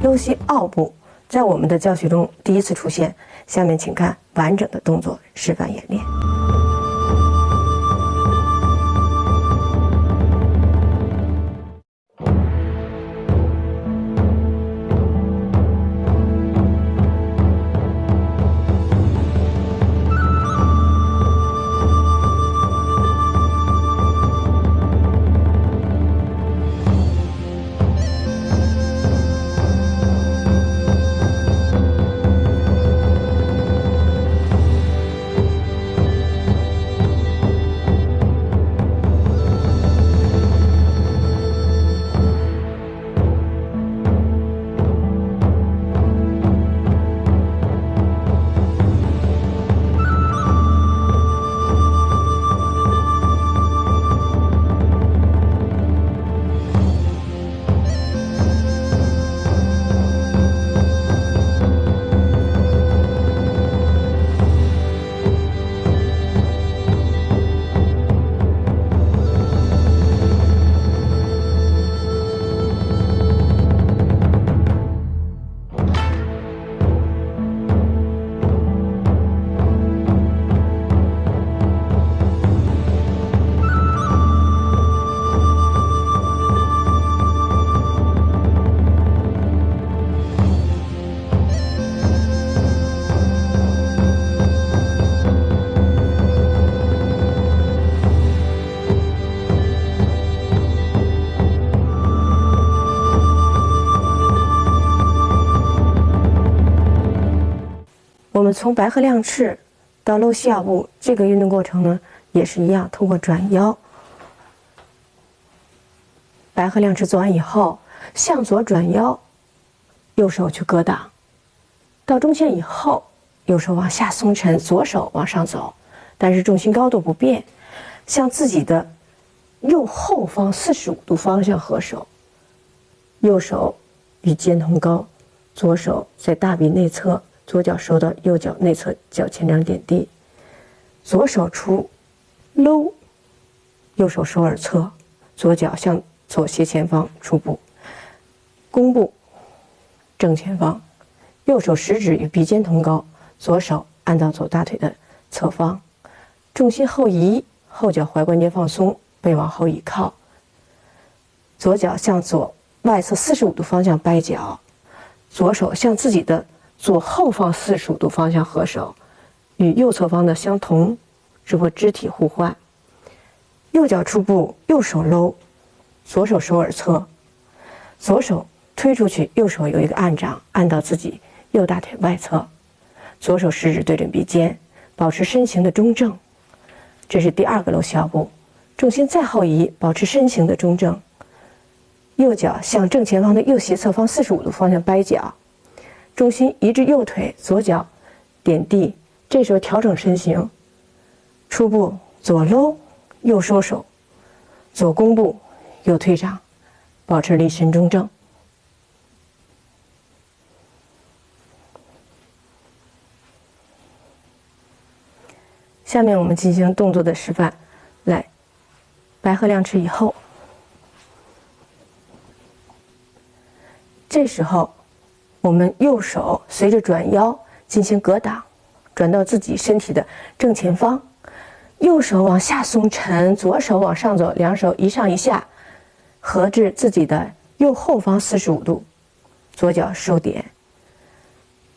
搂膝奥步在我们的教学中第一次出现，下面请看完整的动作示范演练。我们从白鹤亮翅到搂膝奥步这个运动过程呢，也是一样，通过转腰，白鹤亮翅做完以后，向左转腰，右手去格挡，到中线以后，右手往下松沉，左手往上走，但是重心高度不变，向自己的右后方45度方向合手，右手与肩同高，左手在大臂内侧。左脚收到右脚内侧脚前掌点地，左手出搂，右手收耳侧，左脚向左斜前方出步，弓步正前方，右手食指与鼻尖同高，左手按到左大腿的侧方，重心后移，后脚踝关节放松，背往后倚靠，左脚向左外侧45度方向掰脚，左手向自己的左后方45度方向合手，与右侧方的相同，只不过肢体互换。右脚出步，右手搂，左手收耳侧，左手推出去，右手有一个按掌，按到自己右大腿外侧，左手食指对准鼻尖，保持身形的中正。这是第二个搂膝奥步，重心再后移，保持身形的中正。右脚向正前方的右斜侧方45度方向掰脚。重心移至右腿，左脚点地，这时候调整身形，出步左搂，右收手，左弓步，右推掌，保持立身中正。下面我们进行动作的示范，来，白鹤亮翅以后，这时候我们右手随着转腰进行格挡，转到自己身体的正前方，右手往下松沉，左手往上走，两手一上一下，合至自己的右后方45度，左脚收点。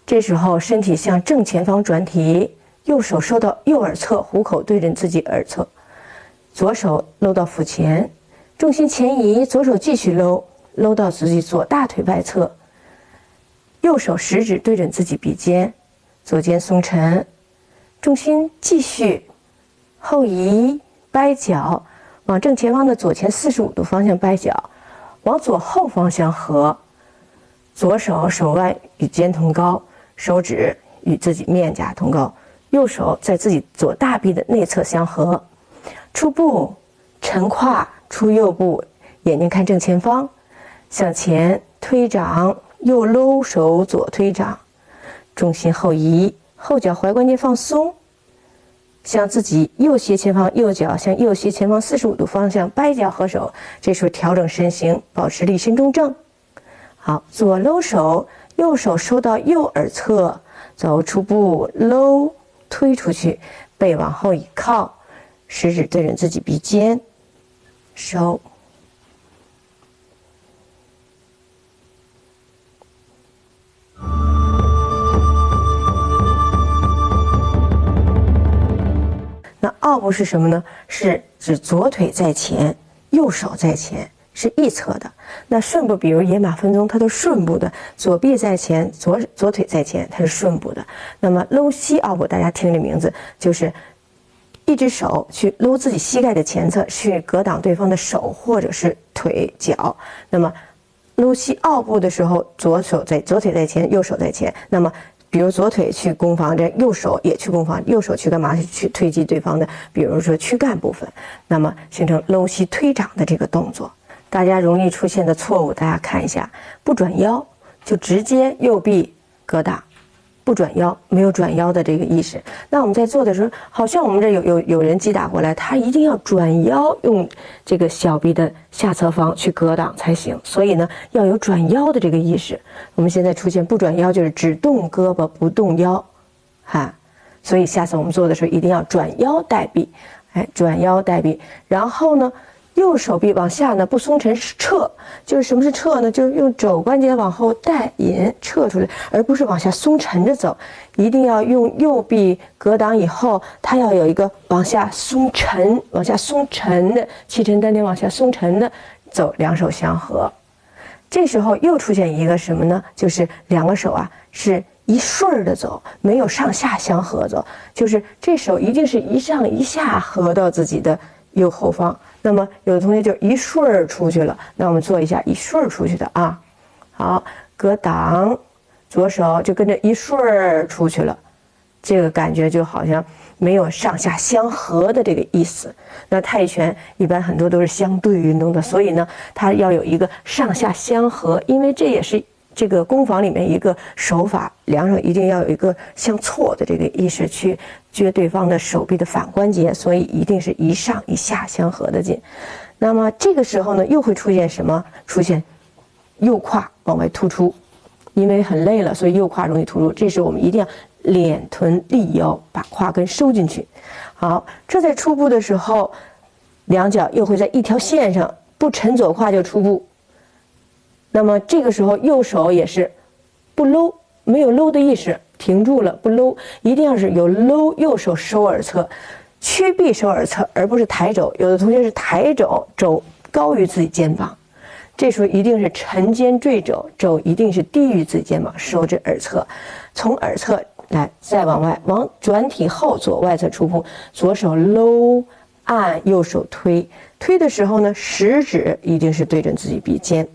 这时候身体向正前方转体，右手收到右耳侧，虎口对准自己耳侧，左手搂到腹前，重心前移，左手继续搂到自己左大腿外侧。右手食指对准自己鼻尖，左肩松沉，重心继续后移，掰脚，往正前方的左前45度方向掰脚，往左后方向合，左手手腕与肩同高，手指与自己面颊同高，右手在自己左大臂的内侧相合，出步沉胯出右步，眼睛看正前方，向前推掌，右搂手左推掌，重心后移，后脚踝关节放松，向自己右斜前方，右脚向右斜前方45度方向掰脚合手，这时候调整身形，保持立身中正。好，左搂手，右手收到右耳侧，走出步，搂推出去，背往后一靠，食指对准自己鼻尖，收。那奥步是什么呢？是指左腿在前，右手在前，是一侧的。那顺步，比如野马分鬃，它都顺步的，左臂在前，左腿在前，它是顺步的。那么搂膝奥步，大家听这名字，就是一只手去搂自己膝盖的前侧，去格挡对方的手或者是腿脚。那么搂膝奥步的时候，左腿在前，右手在前。那么比如左腿去攻防，这右手也去攻防，右手去干嘛？去推击对方的，比如说躯干部分，那么形成搂膝推掌的这个动作。大家容易出现的错误，大家看一下，不转腰就直接右臂格挡，不转腰，没有转腰的这个意识。那我们在做的时候，好像我们这有人击打过来，他一定要转腰，用这个小臂的下侧方去格挡才行。所以呢，要有转腰的这个意识。我们现在出现不转腰，就是只动胳膊不动腰，所以下次我们做的时候一定要转腰带臂，转腰带臂。然后呢，右手臂往下呢不松沉撤，就是什么是撤呢？就是用肘关节往后带引撤出来，而不是往下松沉着走。一定要用右臂格挡以后，它要有一个往下松沉的气沉丹田往下松沉的走，两手相合。这时候又出现一个什么呢？就是两个手是一顺的走，没有上下相合走，就是这手一定是一上一下合到自己的右后方。那么有的同学就一顺出去了，那我们做一下一顺出去的啊。好，格挡，左手就跟着一顺出去了，这个感觉就好像没有上下相合的这个意思。那泰拳一般很多都是相对运动的，所以呢，它要有一个上下相合，因为这也是这个攻防里面一个手法，两手一定要有一个相错的这个意识去撅对方的手臂的反关节，所以一定是一上一下相合的劲。那么这个时候呢，又会出现什么？出现右胯往外突出，因为很累了，所以右胯容易突出。这时候我们一定要脸臀立腰，把胯根收进去。好，这在出步的时候，两脚又会在一条线上，不沉左胯就出步。那么这个时候右手也是不搂，没有搂的意识，停住了不搂，一定要是有搂，右手收耳侧，屈臂收耳侧，而不是抬肘。有的同学是抬肘，肘高于自己肩膀，这时候一定是沉肩坠肘，肘一定是低于自己肩膀，收至耳侧，从耳侧来再往外，往转体后左外侧出步，左手搂按，右手推，推的时候呢，食指一定是对准自己鼻尖。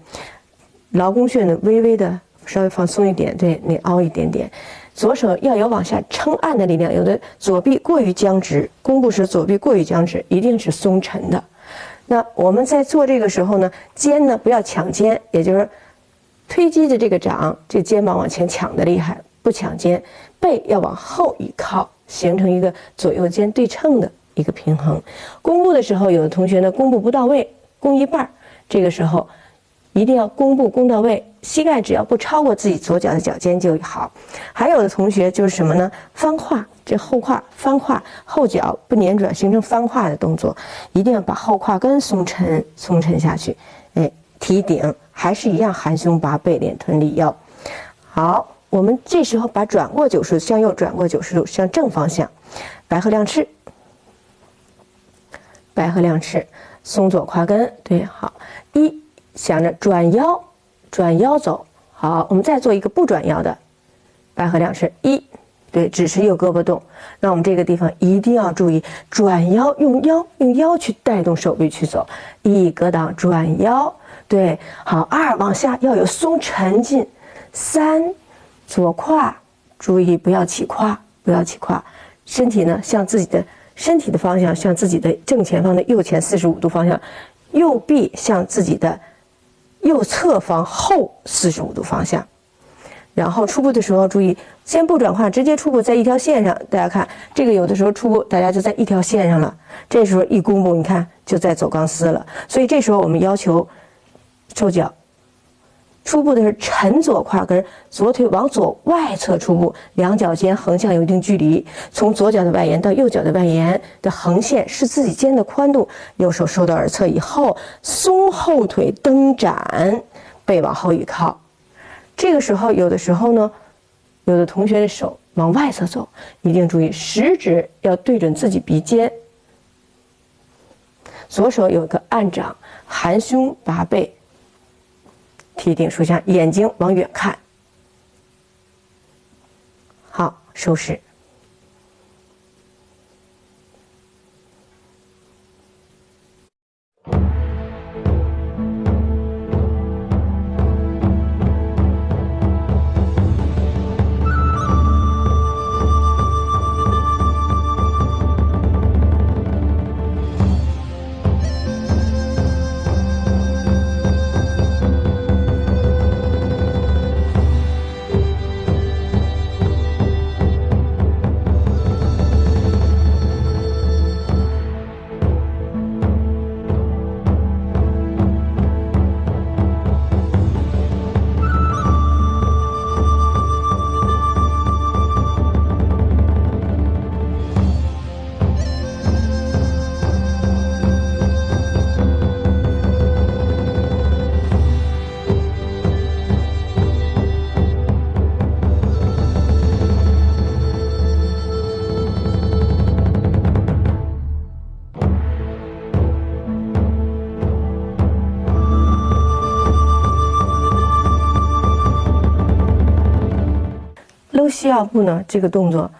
劳宫穴呢，微微的稍微放松一点，对，你凹一点点。左手要有往下撑按的力量，有的左臂过于僵直，弓步时左臂过于僵直，一定是松沉的。那我们在做这个时候呢，肩呢不要抢肩，也就是推击的这个掌，这肩膀往前抢的厉害，不抢肩。背要往后一靠，形成一个左右肩对称的一个平衡。弓步的时候，有的同学呢弓步不到位，弓一半，这个时候一定要弓步弓到位，膝盖只要不超过自己左脚的脚尖就好。还有的同学就是什么呢？翻胯，这后胯翻胯，后脚不粘转，形成翻胯的动作，一定要把后胯根松沉下去。提顶还是一样，含胸拔背，脸臀立腰。好，我们这时候把转过90度，向右转过90度，向正方向，白鹤亮翅，白鹤亮翅，松左胯根，对，好，想着转腰走。好，我们再做一个不转腰的白鹤亮翅，对，只是右胳膊动。那我们这个地方一定要注意转腰，用腰去带动手臂去走。格挡转腰，对，好。2往下要有松沉劲。3左胯，注意不要起胯，身体呢向自己的身体的方向，向自己的正前方的右前45度方向，右臂向自己的右侧方后45度方向。然后出步的时候注意，先不转胯，直接出步在一条线上。大家看这个，有的时候出步大家就在一条线上了，这时候一弓步，你看就在走钢丝了。所以这时候我们要求收脚，出步的是沉左胯跟左腿往左外侧出步，两脚尖横向有一定距离，从左脚的外沿到右脚的外沿的横线是自己肩的宽度，右手收到耳侧以后，松后腿蹬展，背往后一靠。这个时候有的时候呢，有的同学的手往外侧走，一定注意食指要对准自己鼻尖，左手有个按掌，含胸拔背，提顶竖向，眼睛往远看。好，收拾。搂膝腰部呢，这个动作，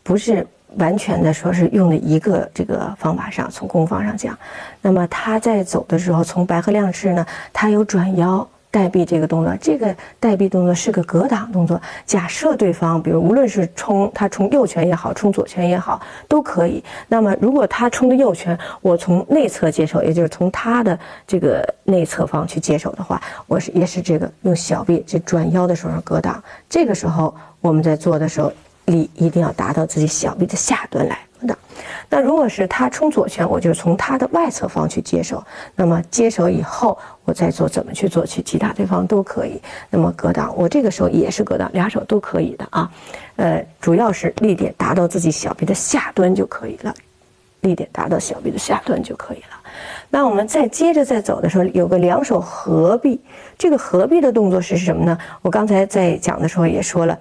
不是完全的说是用的一个这个方法上，从功方上讲。那么他在走的时候，从白鹤亮翅呢，他有转腰带臂这个动作，这个带臂动作是个格挡动作。假设对方，比如无论是他冲右拳也好，冲左拳也好，都可以。那么如果他冲的右拳，我从内侧接手，也就是从他的这个内侧方去接手的话，也是这个用小臂这转腰的时候格挡。这个时候我们在做的时候，力一定要达到自己小臂的下端来格挡。那如果是他冲左拳，我就从他的外侧方去接手。那么接手以后，我再做怎么去做去击打对方都可以。那么格挡，我这个时候也是格挡，俩手都可以的啊。主要是力点达到自己小臂的下端就可以了，力点达到小臂的下端就可以了。那我们再接着再走的时候，有个两手合臂，这个合臂的动作是什么呢？我刚才在讲的时候也说了，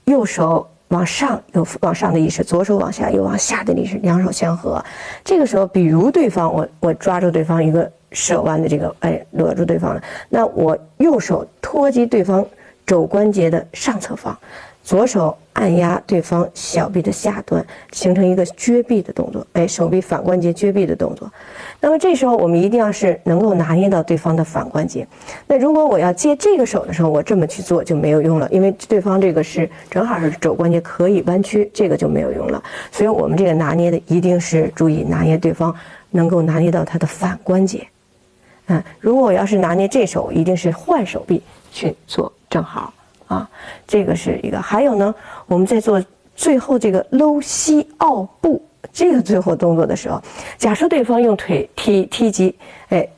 右手往上有往上的意识，左手往下有往下的意识，两手相合。这个时候，比如对方我抓住对方一个手腕的这个，勒住对方了，那我右手托击对方肘关节的上侧方，左手按压对方小臂的下端，形成一个撅臂的动作，手臂反关节撅臂的动作。那么这时候我们一定要是能够拿捏到对方的反关节。那如果我要接这个手的时候，我这么去做就没有用了，因为对方这个是正好是肘关节可以弯曲，这个就没有用了。所以我们这个拿捏的一定是注意拿捏对方能够拿捏到他的反关节。如果我要是拿捏这手，一定是换手臂去做正好啊，这个是一个。还有呢，我们在做最后这个搂膝拗步这个最后动作的时候，假设对方用腿踢击，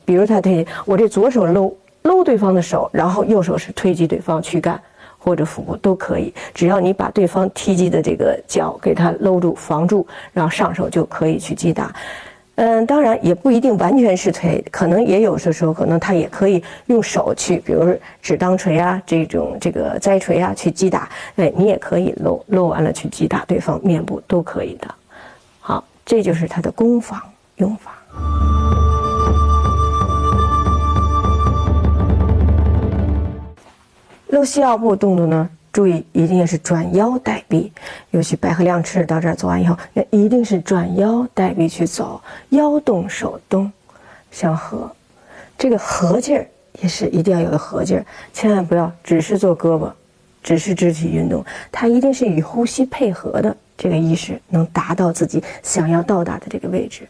比如他推，我这左手搂对方的手，然后右手是推击对方躯干或者腹部都可以，只要你把对方踢击的这个脚给他搂住防住，然后上手就可以去击打。当然也不一定完全是腿，可能也有的时候可能他也可以用手去，比如指当锤啊，这个栽锤啊去击打，你也可以搂完了去击打对方面部都可以的。好，这就是它的攻防用法。搂膝拗步动作呢，注意一定是转腰带臂，尤其白鹤亮翅到这儿做完以后，一定是转腰带臂去走，腰动手动相合。这个合劲儿也是一定要有个合劲儿，千万不要只是做胳膊，只是肢体运动，它一定是与呼吸配合的，这个意识能达到自己想要到达的这个位置。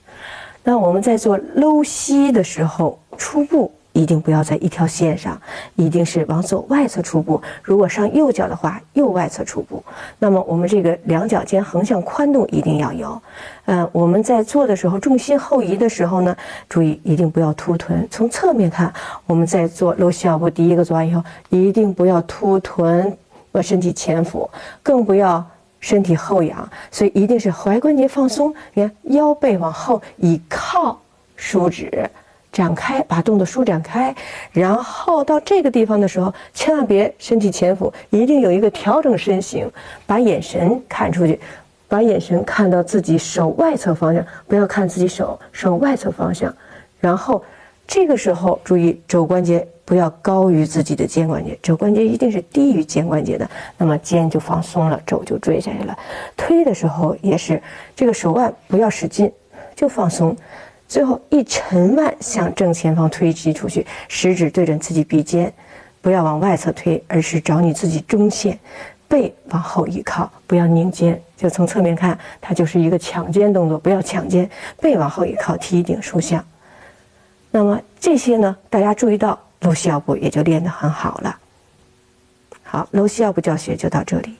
那我们在做搂膝的时候，初步一定不要在一条线上，一定是往左外侧出步。如果上右脚的话，右外侧出步。那么我们这个两脚间横向宽度一定要有。我们在做的时候，重心后移的时候呢，注意一定不要凸臀。从侧面看，我们在做搂膝腰部第一个做完以后，一定不要凸臀，身体前俯，更不要身体后仰，所以一定是踝关节放松，你看腰背往后倚靠，舒指展开，把动作舒展开，然后到这个地方的时候，千万别身体前俯，一定有一个调整身形，把眼神看出去，把眼神看到自己手外侧方向，不要看自己手外侧方向，然后这个时候注意肘关节不要高于自己的肩关节，肘关节一定是低于肩关节的，那么肩就放松了，肘就坠下去了。推的时候也是，这个手腕不要使劲，就放松，最后一沉腕向正前方推击出去，食指对准自己臂尖，不要往外侧推，而是找你自己中线，背往后倚靠，不要拧肩，就从侧面看，它就是一个抢肩动作，不要抢肩，背往后倚靠，提顶竖向。那么这些呢，大家注意到，搂膝腰部也就练得很好了。好，搂膝腰部教学就到这里。